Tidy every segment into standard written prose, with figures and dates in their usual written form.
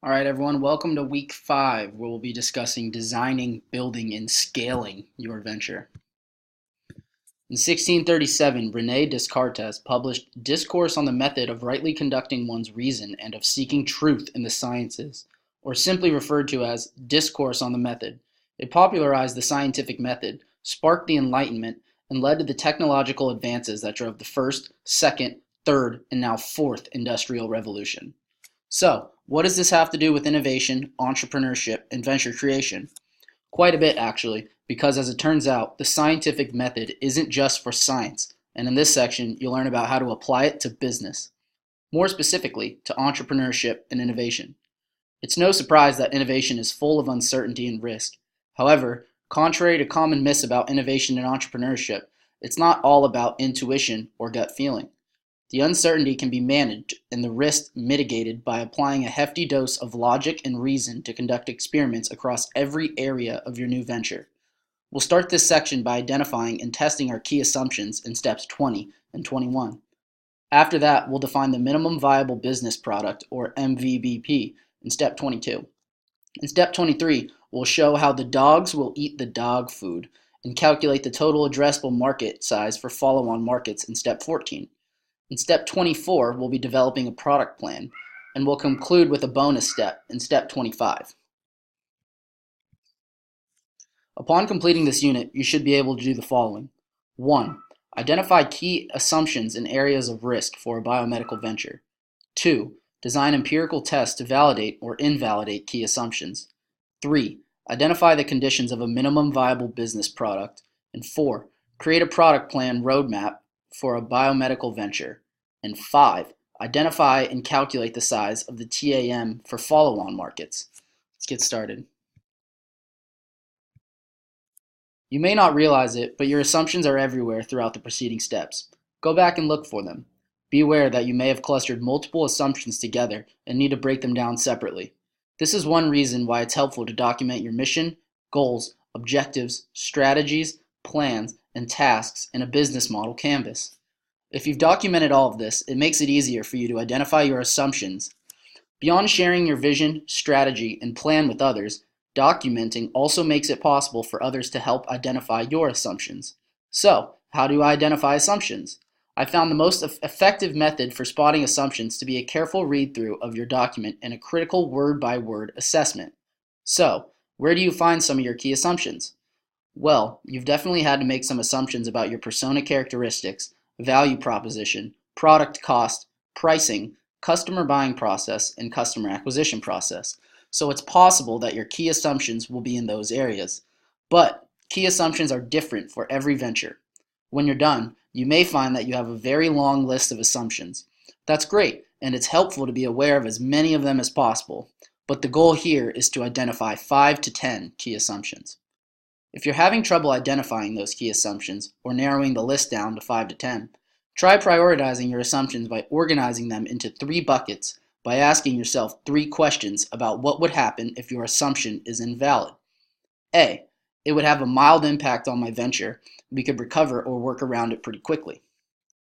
All right, everyone, welcome to week 5, where we'll be discussing designing, building, and scaling your venture. In 1637, Rene Descartes published Discourse on the Method of Rightly Conducting One's Reason and of Seeking Truth in the Sciences, or simply referred to as Discourse on the Method. It popularized the scientific method, sparked the Enlightenment, and led to the technological advances that drove the first, second, third, and now fourth industrial revolution. So, what does this have to do with innovation, entrepreneurship, and venture creation? Quite a bit, actually, because as it turns out, the scientific method isn't just for science, and in this section, you'll learn about how to apply it to business. More specifically, to entrepreneurship and innovation. It's no surprise that innovation is full of uncertainty and risk. However, contrary to common myths about innovation and entrepreneurship, it's not all about intuition or gut feeling. The uncertainty can be managed and the risk mitigated by applying a hefty dose of logic and reason to conduct experiments across every area of your new venture. We'll start this section by identifying and testing our key assumptions in steps 20 and 21. After that, we'll define the minimum viable business product, or MVBP, in step 22. In step 23, we'll show how the dogs will eat the dog food and calculate the total addressable market size for follow-on markets in step 14. In step 24, we'll be developing a product plan, and we'll conclude with a bonus step in step 25. Upon completing this unit, you should be able to do the following. 1. Identify key assumptions and areas of risk for a biomedical venture. 2. Design empirical tests to validate or invalidate key assumptions. 3. Identify the conditions of a minimum viable business product. And 4. Create a product plan roadmap for a biomedical venture. And 5. Identify and calculate the size of the TAM for follow-on markets. Let's get started. You may not realize it, but your assumptions are everywhere throughout the preceding steps. Go back and look for them. Be aware that you may have clustered multiple assumptions together and need to break them down separately. This is one reason why it's helpful to document your mission, goals, objectives, strategies, plans, and tasks in a business model canvas. If you've documented all of this, it makes it easier for you to identify your assumptions. Beyond sharing your vision, strategy, and plan with others, documenting also makes it possible for others to help identify your assumptions. So, how do I identify assumptions? I found the most effective method for spotting assumptions to be a careful read-through of your document and a critical word-by-word assessment. So, where do you find some of your key assumptions? Well, you've definitely had to make some assumptions about your persona characteristics, value proposition, product cost, pricing, customer buying process, and customer acquisition process. So it's possible that your key assumptions will be in those areas. But key assumptions are different for every venture. When you're done, you may find that you have a very long list of assumptions. That's great, and it's helpful to be aware of as many of them as possible. But the goal here is to identify 5 to 10 key assumptions. If you're having trouble identifying those key assumptions or narrowing the list down to 5 to 10, try prioritizing your assumptions by organizing them into 3 buckets by asking yourself 3 questions about what would happen if your assumption is invalid. A. It would have a mild impact on my venture. We could recover or work around it pretty quickly.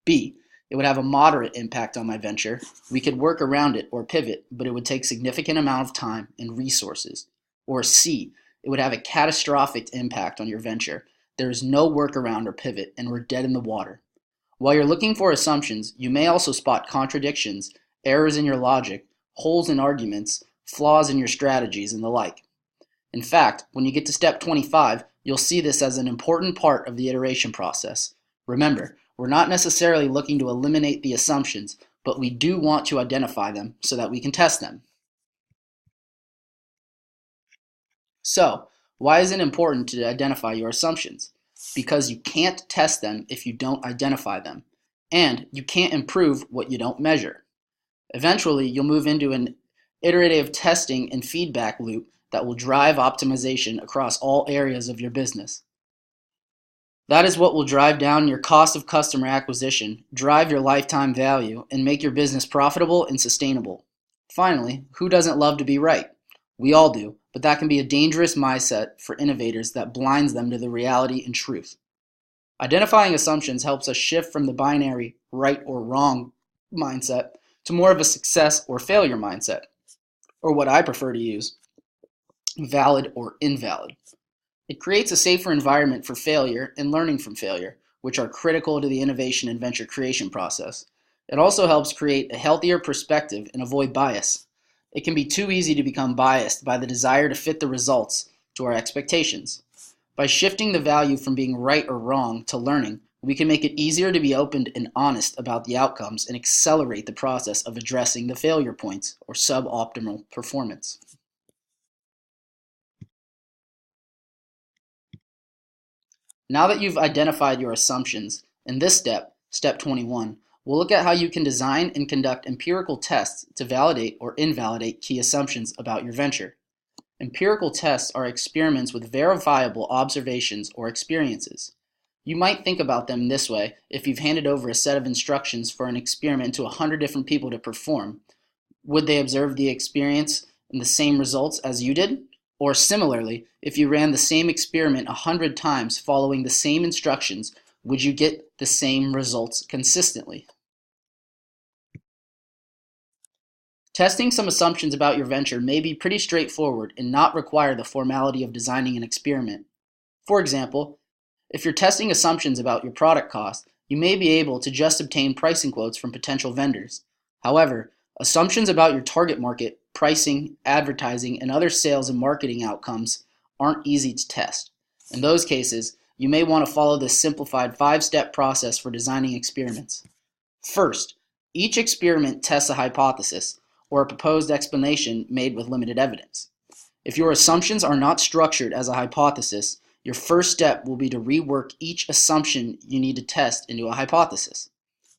B. It would have a moderate impact on my venture. We could work around it or pivot, but it would take significant amount of time and resources. Or C. It would have a catastrophic impact on your venture. There is no workaround or pivot, and we're dead in the water. While you're looking for assumptions, you may also spot contradictions, errors in your logic, holes in arguments, flaws in your strategies, and the like. In fact, when you get to step 25, you'll see this as an important part of the iteration process. Remember, we're not necessarily looking to eliminate the assumptions, but we do want to identify them so that we can test them. So, why is it important to identify your assumptions? Because you can't test them if you don't identify them, and you can't improve what you don't measure. Eventually, you'll move into an iterative testing and feedback loop that will drive optimization across all areas of your business. That is what will drive down your cost of customer acquisition, drive your lifetime value, and make your business profitable and sustainable. Finally, who doesn't love to be right? We all do, but that can be a dangerous mindset for innovators that blinds them to the reality and truth. Identifying assumptions helps us shift from the binary right or wrong mindset to more of a success or failure mindset. or what I prefer to use, valid or invalid. It creates a safer environment for failure and learning from failure, which are critical to the innovation and venture creation process. It also helps create a healthier perspective and avoid bias. It can be too easy to become biased by the desire to fit the results to our expectations. By shifting the value from being right or wrong to learning, we can make it easier to be open and honest about the outcomes and accelerate the process of addressing the failure points or suboptimal performance. Now that you've identified your assumptions, in this step, step 21, we'll look at how you can design and conduct empirical tests to validate or invalidate key assumptions about your venture. Empirical tests are experiments with verifiable observations or experiences. You might think about them this way if you've handed over a set of instructions for an experiment to 100 different people to perform. Would they observe the experience and the same results as you did? Or similarly, if you ran the same experiment 100 times following the same instructions, would you get the same results consistently? Testing some assumptions about your venture may be pretty straightforward and not require the formality of designing an experiment. For example, if you're testing assumptions about your product cost, you may be able to just obtain pricing quotes from potential vendors. However, assumptions about your target market, pricing, advertising, and other sales and marketing outcomes aren't easy to test. In those cases, you may want to follow this simplified 5-step process for designing experiments. First, each experiment tests a hypothesis, or a proposed explanation made with limited evidence. If your assumptions are not structured as a hypothesis, your first step will be to rework each assumption you need to test into a hypothesis.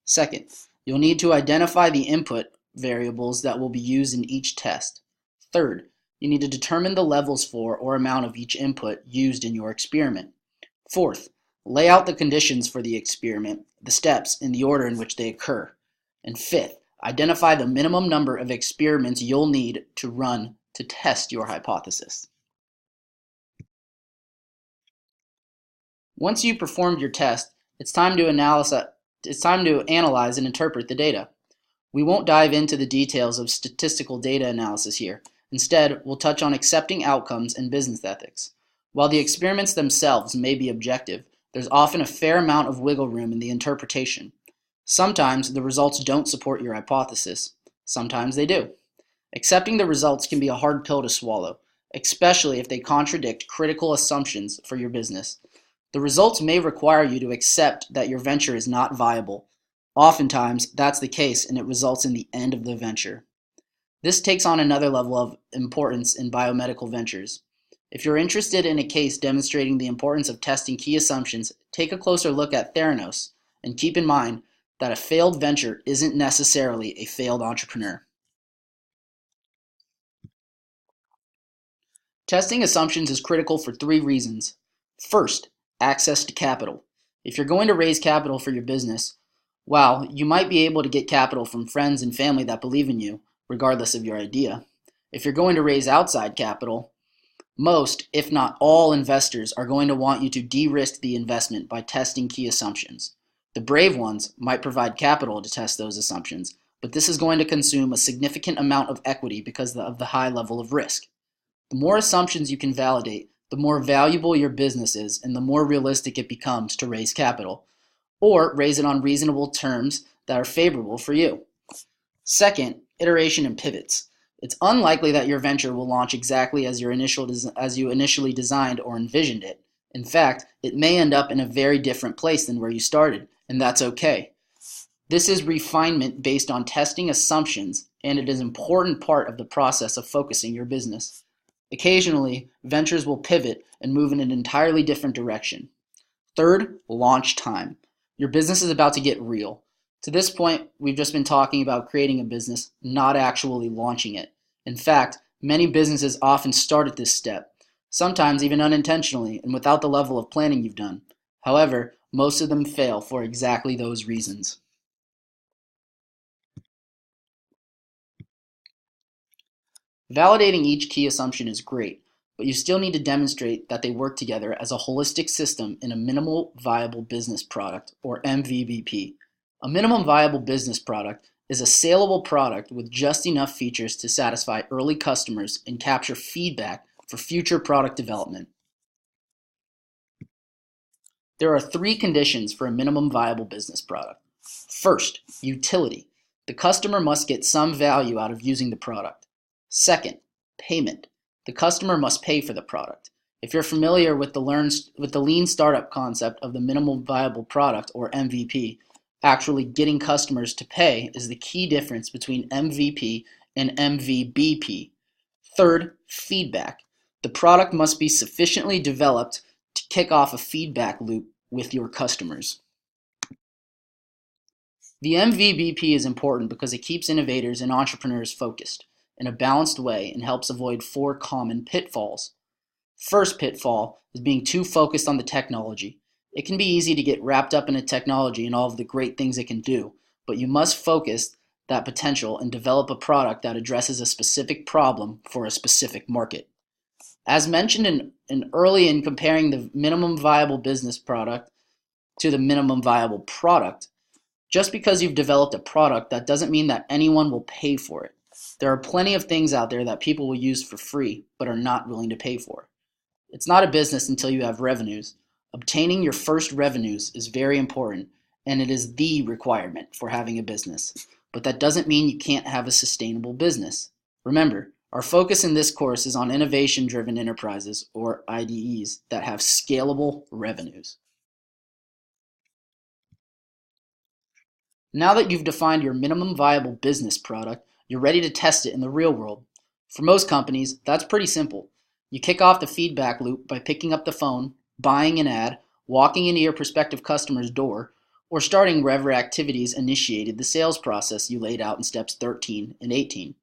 Second, you'll need to identify the input variables that will be used in each test. Third, you need to determine the levels for or amount of each input used in your experiment. Fourth, lay out the conditions for the experiment, the steps in the order in which they occur. And fifth, identify the minimum number of experiments you'll need to run to test your hypothesis. Once you've performed your test, it's time to analyze and interpret the data. We won't dive into the details of statistical data analysis here. Instead, we'll touch on accepting outcomes and business ethics. While the experiments themselves may be objective, there's often a fair amount of wiggle room in the interpretation. Sometimes the results don't support your hypothesis. Sometimes they do. Accepting the results can be a hard pill to swallow, especially if they contradict critical assumptions for your business. The results may require you to accept that your venture is not viable. Oftentimes, that's the case and it results in the end of the venture. This takes on another level of importance in biomedical ventures. If you're interested in a case demonstrating the importance of testing key assumptions, take a closer look at Theranos and keep in mind that a failed venture isn't necessarily a failed entrepreneur. Testing assumptions is critical for 3 reasons. First, access to capital. If you're going to raise capital for your business, while you might be able to get capital from friends and family that believe in you, regardless of your idea, if you're going to raise outside capital, most, if not all, investors are going to want you to de-risk the investment by testing key assumptions. The brave ones might provide capital to test those assumptions, but this is going to consume a significant amount of equity because of the high level of risk. The more assumptions you can validate, the more valuable your business is and the more realistic it becomes to raise capital, or raise it on reasonable terms that are favorable for you. Second, iteration and pivots. It's unlikely that your venture will launch exactly as you initially designed or envisioned it. In fact, it may end up in a very different place than where you started, and that's okay. This is refinement based on testing assumptions, and it is an important part of the process of focusing your business. Occasionally, ventures will pivot and move in an entirely different direction. Third, launch time. Your business is about to get real. To this point, we've just been talking about creating a business, not actually launching it. In fact, many businesses often start at this step, sometimes even unintentionally and without the level of planning you've done. However, most of them fail for exactly those reasons. Validating each key assumption is great, but you still need to demonstrate that they work together as a holistic system in a minimal viable business product, or MVBP. A minimum viable business product is a saleable product with just enough features to satisfy early customers and capture feedback for future product development. There are 3 conditions for a minimum viable business product. First, utility. The customer must get some value out of using the product. Second, payment. The customer must pay for the product. If you're familiar with the lean startup concept of the minimum viable product, or MVP, actually getting customers to pay is the key difference between MVP and MVBP. Third, feedback. The product must be sufficiently developed to kick off a feedback loop with your customers. The MVBP is important because it keeps innovators and entrepreneurs focused in a balanced way and helps avoid 4 common pitfalls. First pitfall is being too focused on the technology. It can be easy to get wrapped up in a technology and all of the great things it can do, but you must focus that potential and develop a product that addresses a specific problem for a specific market. As mentioned early in comparing the minimum viable business product to the minimum viable product, just because you've developed a product, that doesn't mean that anyone will pay for it. There are plenty of things out there that people will use for free but are not willing to pay for. It's not a business until you have revenues. Obtaining your first revenues is very important, and it is the requirement for having a business. But that doesn't mean you can't have a sustainable business. Remember, our focus in this course is on innovation-driven enterprises, or IDEs, that have scalable revenues. Now that you've defined your minimum viable business product, you're ready to test it in the real world. For most companies, that's pretty simple. You kick off the feedback loop by picking up the phone, buying an ad, walking into your prospective customer's door, or starting wherever activities initiated the sales process you laid out in steps 13 and 18.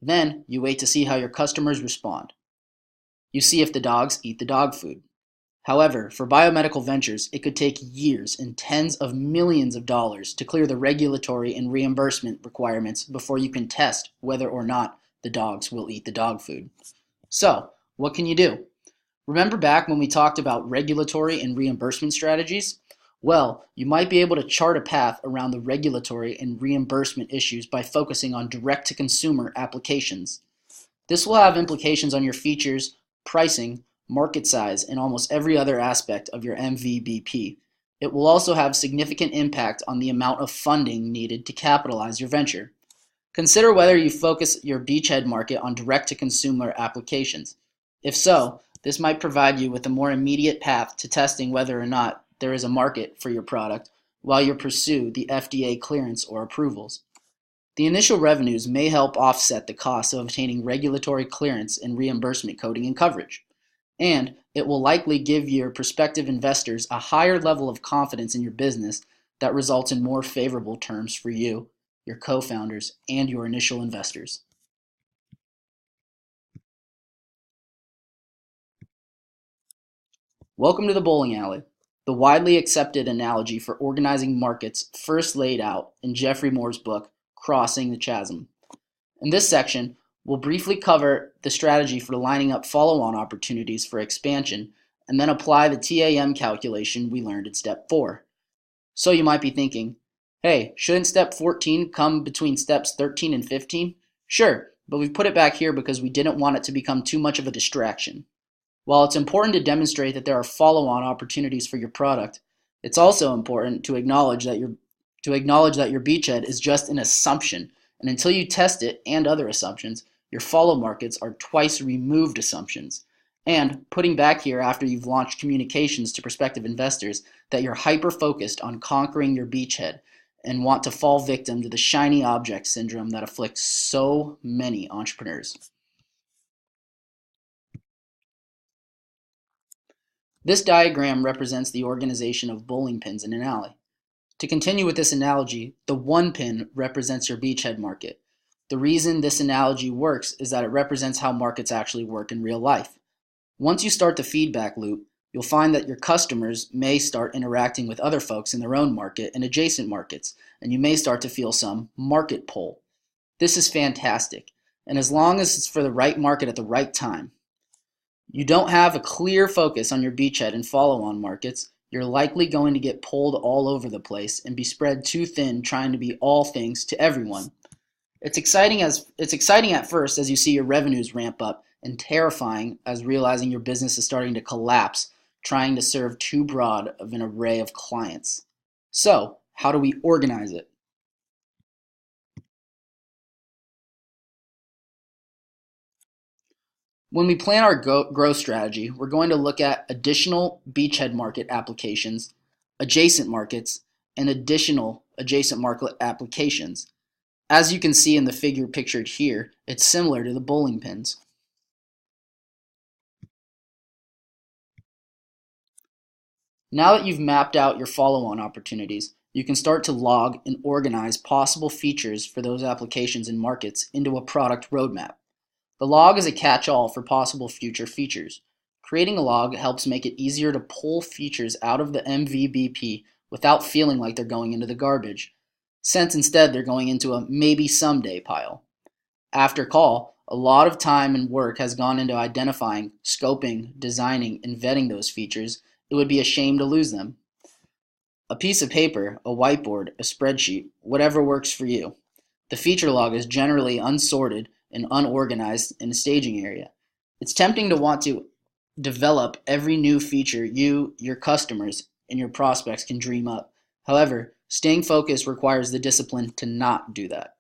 Then, you wait to see how your customers respond. You see if the dogs eat the dog food. However, for biomedical ventures, it could take years and tens of millions of dollars to clear the regulatory and reimbursement requirements before you can test whether or not the dogs will eat the dog food. So, what can you do? Remember back when we talked about regulatory and reimbursement strategies? Well, you might be able to chart a path around the regulatory and reimbursement issues by focusing on direct-to-consumer applications. This will have implications on your features, pricing, market size, and almost every other aspect of your MVBP. It will also have significant impact on the amount of funding needed to capitalize your venture. Consider whether you focus your beachhead market on direct-to-consumer applications. If so, this might provide you with a more immediate path to testing whether or not there is a market for your product while you pursue the FDA clearance or approvals. The initial revenues may help offset the costs of obtaining regulatory clearance and reimbursement coding and coverage. And it will likely give your prospective investors a higher level of confidence in your business that results in more favorable terms for you, your co-founders, and your initial investors. Welcome to the bowling alley, the widely accepted analogy for organizing markets first laid out in Geoffrey Moore's book, Crossing the Chasm. In this section, we'll briefly cover the strategy for lining up follow-on opportunities for expansion and then apply the TAM calculation we learned in step 4. So you might be thinking, hey, shouldn't step 14 come between steps 13 and 15? Sure, but we've put it back here because we didn't want it to become too much of a distraction. While it's important to demonstrate that there are follow-on opportunities for your product, it's also important to acknowledge that your beachhead is just an assumption, and until you test it and other assumptions, your follow markets are twice removed assumptions. And putting back here after you've launched communications to prospective investors that you're hyper-focused on conquering your beachhead and want to fall victim to the shiny object syndrome that afflicts so many entrepreneurs. This diagram represents the organization of bowling pins in an alley. To continue with this analogy, the 1 pin represents your beachhead market. The reason this analogy works is that it represents how markets actually work in real life. Once you start the feedback loop, you'll find that your customers may start interacting with other folks in their own market and adjacent markets, and you may start to feel some market pull. This is fantastic, and as long as it's for the right market at the right time. You don't have a clear focus on your beachhead and follow-on markets, You're likely going to get pulled all over the place and be spread too thin trying to be all things to everyone. It's exciting at first as you see your revenues ramp up, and terrifying as realizing your business is starting to collapse trying to serve too broad of an array of clients. So, how do we organize it? When we plan our growth strategy, we're going to look at additional beachhead market applications, adjacent markets, and additional adjacent market applications. As you can see in the figure pictured here, it's similar to the bowling pins. Now that you've mapped out your follow-on opportunities, you can start to log and organize possible features for those applications and markets into a product roadmap. The log is a catch-all for possible future features. Creating a log helps make it easier to pull features out of the MVBP without feeling like they're going into the garbage, since instead they're going into a maybe someday pile. After call, a lot of time and work has gone into identifying, scoping, designing, and vetting those features. It would be a shame to lose them. A piece of paper, a whiteboard, a spreadsheet, whatever works for you. The feature log is generally unsorted and unorganized in a staging area. It's tempting to want to develop every new feature you, your customers, and your prospects can dream up. However, staying focused requires the discipline to not do that.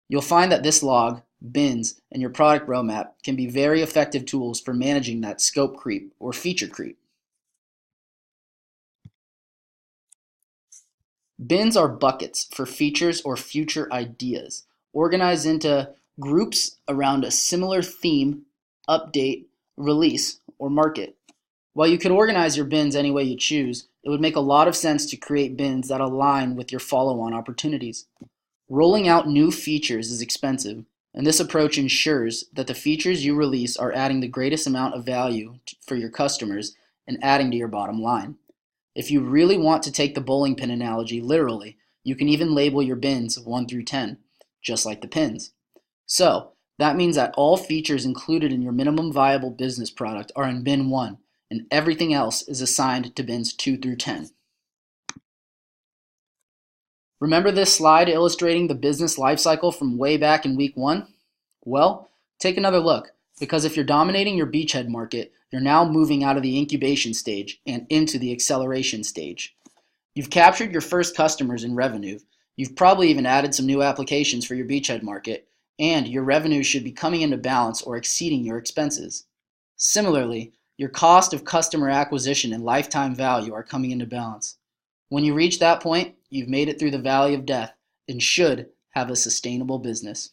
You'll find that this log, bins, and your product roadmap can be very effective tools for managing that scope creep or feature creep. Bins are buckets for features or future ideas, organized into groups around a similar theme, update, release, or market. While you could organize your bins any way you choose, it would make a lot of sense to create bins that align with your follow-on opportunities. Rolling out new features is expensive, and this approach ensures that the features you release are adding the greatest amount of value for your customers and adding to your bottom line. If you really want to take the bowling pin analogy literally, you can even label your bins 1 through 10, just like the pins. So, that means that all features included in your minimum viable business product are in bin 1, and everything else is assigned to bins 2 through 10. Remember this slide illustrating the business lifecycle from way back in week 1? Well, take another look, because if you're dominating your beachhead market, you're now moving out of the incubation stage and into the acceleration stage. You've captured your first customers and revenue. You've probably even added some new applications for your beachhead market, and your revenue should be coming into balance or exceeding your expenses. Similarly, your cost of customer acquisition and lifetime value are coming into balance. When you reach that point, you've made it through the valley of death and should have a sustainable business.